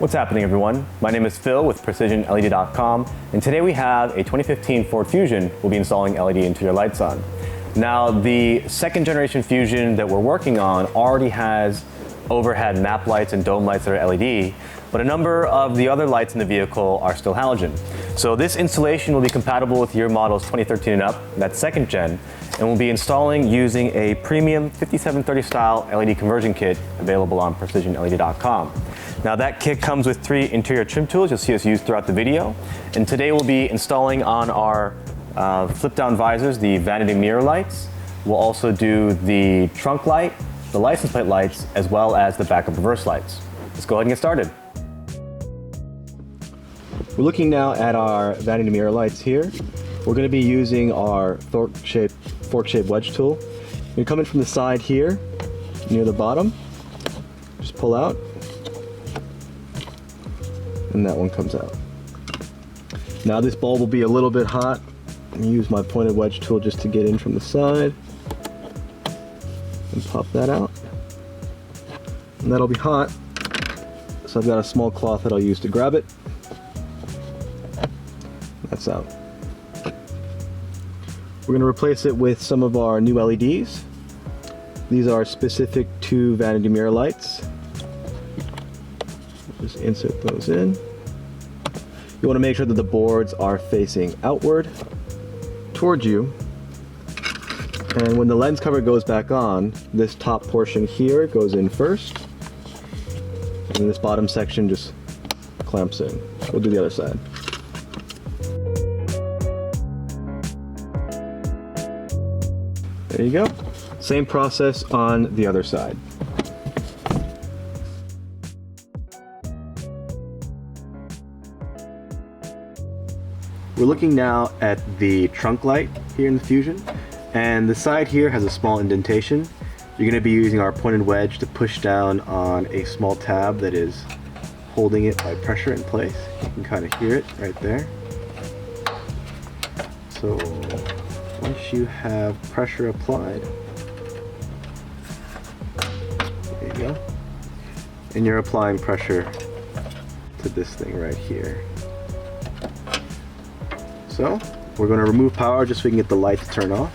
What's happening, everyone? My name is Phil with PrecisionLED.com, and today we have a 2015 Ford Fusion we'll be installing LED into your lights on. Now, the second generation Fusion that we're working on already has overhead map lights and dome lights that are LED, but a number of the other lights in the vehicle are still halogen. So this installation will be compatible with your models 2013 and up, that's second gen, and we'll be installing using a premium 5730 style LED conversion kit available on PrecisionLED.com. Now that kit comes with 3 interior trim tools you'll see us use throughout the video, and today we'll be installing on our flip down visors the vanity mirror lights. We'll also do the trunk light, the license plate lights, as well as the backup reverse lights. Let's go ahead and get started. We're looking now at our vanity mirror lights here. We're going to be using our fork-shaped wedge tool. You're coming from the side here, near the bottom. Just pull out, and that one comes out. Now this bulb will be a little bit hot. I'm going to use my pointed wedge tool just to get in from the side and pop that out. And that'll be hot, so I've got a small cloth that I'll use to grab it. That's out. We're going to replace it with some of our new LEDs. These are specific to vanity mirror lights. Just insert those in. You want to make sure that the boards are facing outward towards you. And when the lens cover goes back on, this top portion here goes in first. And this bottom section just clamps in. We'll do the other side. There you go. Same process on the other side. We're looking now at the trunk light here in the Fusion, and the side here has a small indentation. You're going to be using our pointed wedge to push down on a small tab that is holding it by pressure in place. You can kind of hear it right there. So once you have pressure applied, there you go, and you're applying pressure to this thing right here. So we're going to remove power just so we can get the light to turn off.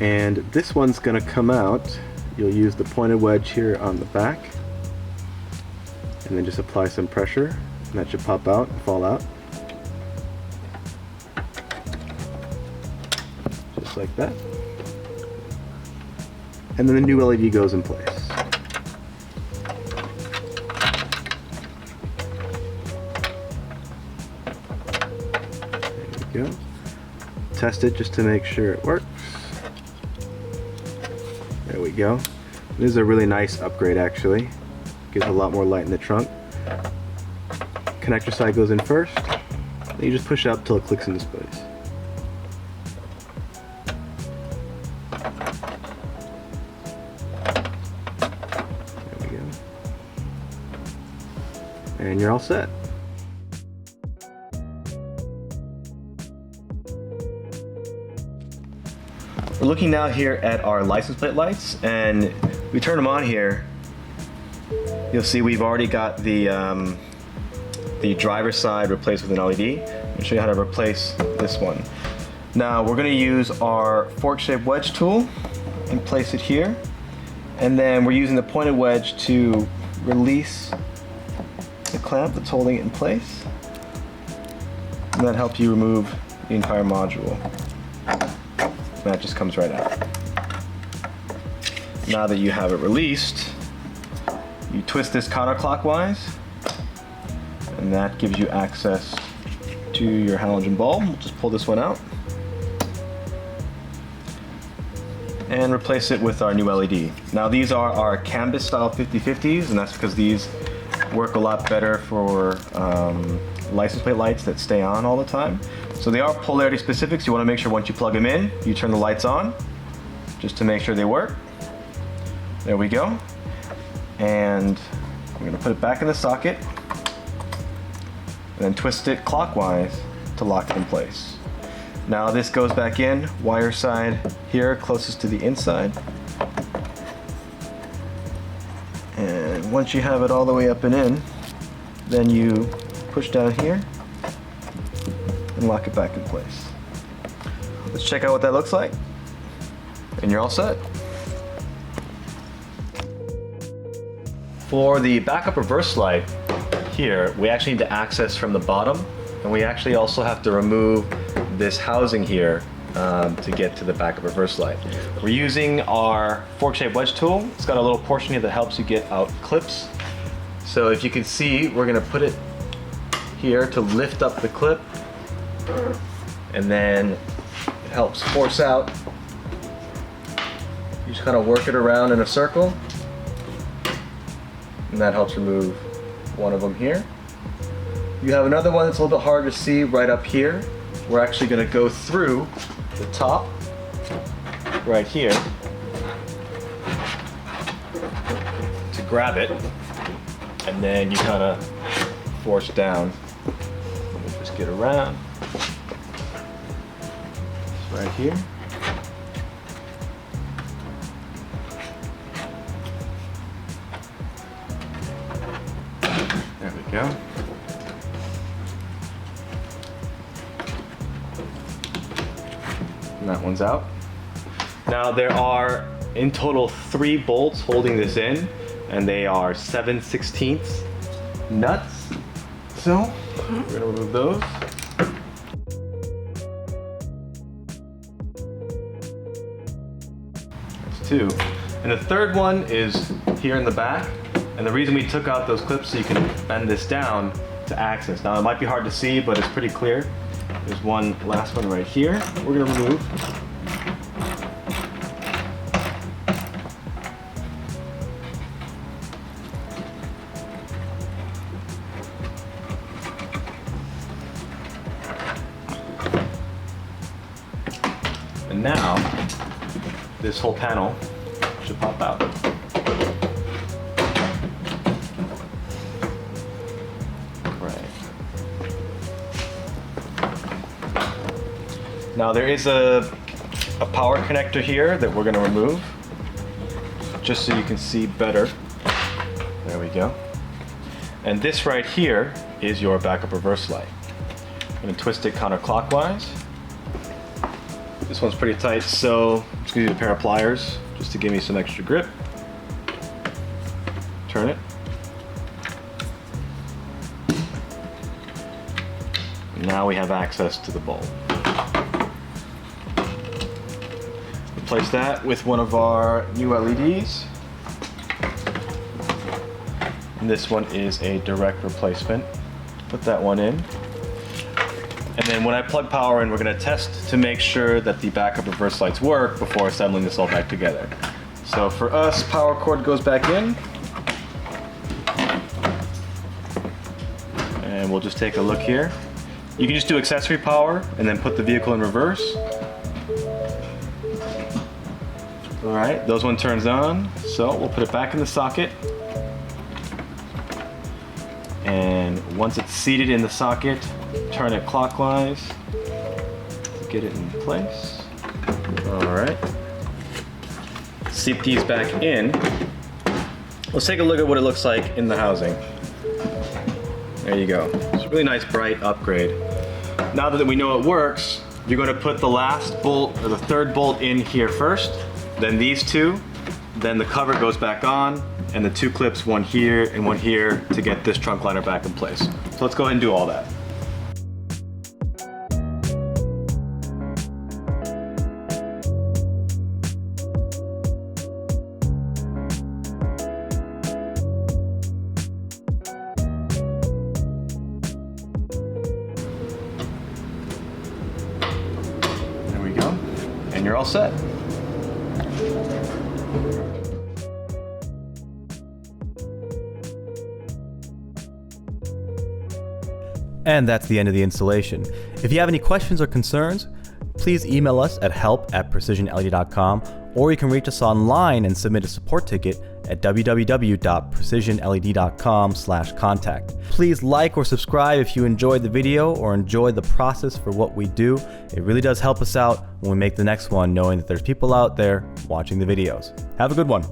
And this one's going to come out. You'll use the pointed wedge here on the back, and then just apply some pressure, and that should pop out and fall out. Just like that. And then the new LED goes in place. There we go. Test it just to make sure it works. There we go. This is a really nice upgrade actually. Gives a lot more light in the trunk. Connector side goes in first. Then you just push it up till it clicks into place. There we go. And you're all set. We're looking now here at our license plate lights, and we turn them on here. You'll see we've already got the driver's side replaced with an LED. I'll show you how to replace this one. Now we're going to use our fork-shaped wedge tool and place it here, and then we're using the pointed wedge to release the clamp that's holding it in place, and that helps you remove the entire module. That just comes right out. Now that you have it released, you twist this counterclockwise, and that gives you access to your halogen bulb. We'll just pull this one out and replace it with our new LED. Now these are our canvas style 50/50s, and that's because these work a lot better for license plate lights that stay on all the time. So they are polarity specific, so you want to make sure once you plug them in, you turn the lights on, just to make sure they work. There we go. And I'm going to put it back in the socket, and then twist it clockwise to lock it in place. Now this goes back in, wire side here, closest to the inside. once you have it all the way up and in, then you push down here and lock it back in place. Let's check out what that looks like, and you're all set. For the backup reverse light here, we actually need to access from the bottom, and we actually also have to remove this housing here to get to the backup reverse light. We're using our fork-shaped wedge tool. It's got a little portion here that helps you get out clips. So if you can see, we're gonna put it here to lift up the clip, and then it helps force out. You just kind of work it around in a circle, and that helps remove one of them here. You have another one that's a little bit hard to see right up here. We're actually going to go through the top right here to grab it, and then you kind of force down. Let me just get around. It's right here. There we go. And that one's out. Now there are in total 3 bolts holding this in, and they are 7/16 nuts. So we're gonna remove those. That's 2. And the third one is here in the back. And the reason we took out those clips so you can bend this down to access. Now it might be hard to see, but it's pretty clear. There's one last one right here. We're gonna remove. And now, this whole panel should pop out. Now there is a power connector here that we're going to remove, just so you can see better. There we go. And this right here is your backup reverse light. I'm going to twist it counterclockwise. This one's pretty tight, so I'm just going to use a pair of pliers just to give me some extra grip. Turn it. Now we have access to the bulb. Replace that with one of our new LEDs. And this one is a direct replacement. Put that one in. And then when I plug power in, we're going to test to make sure that the backup reverse lights work before assembling this all back together. So for us, power cord goes back in. And we'll just take a look here. You can just do accessory power and then put the vehicle in reverse. All right, those one turns on, so we'll put it back in the socket. And once it's seated in the socket, turn it clockwise to get it in place. All right, seat these back in. Let's take a look at what it looks like in the housing. There you go. It's a really nice bright upgrade. Now that we know it works, you're going to put the last bolt, or the third bolt in here first. Then these two, then the cover goes back on, and the 2 clips, one here and one here, to get this trunk liner back in place. So let's go ahead and do all that. There we go, and you're all set. And that's the end of the installation. If you have any questions or concerns, please email us at help@precisionled.com, or you can reach us online and submit a support ticket at www.precisionled.com/contact. Please like or subscribe if you enjoyed the video or enjoy the process for what we do. It really does help us out when we make the next one, knowing that there's people out there watching the videos. Have a good one.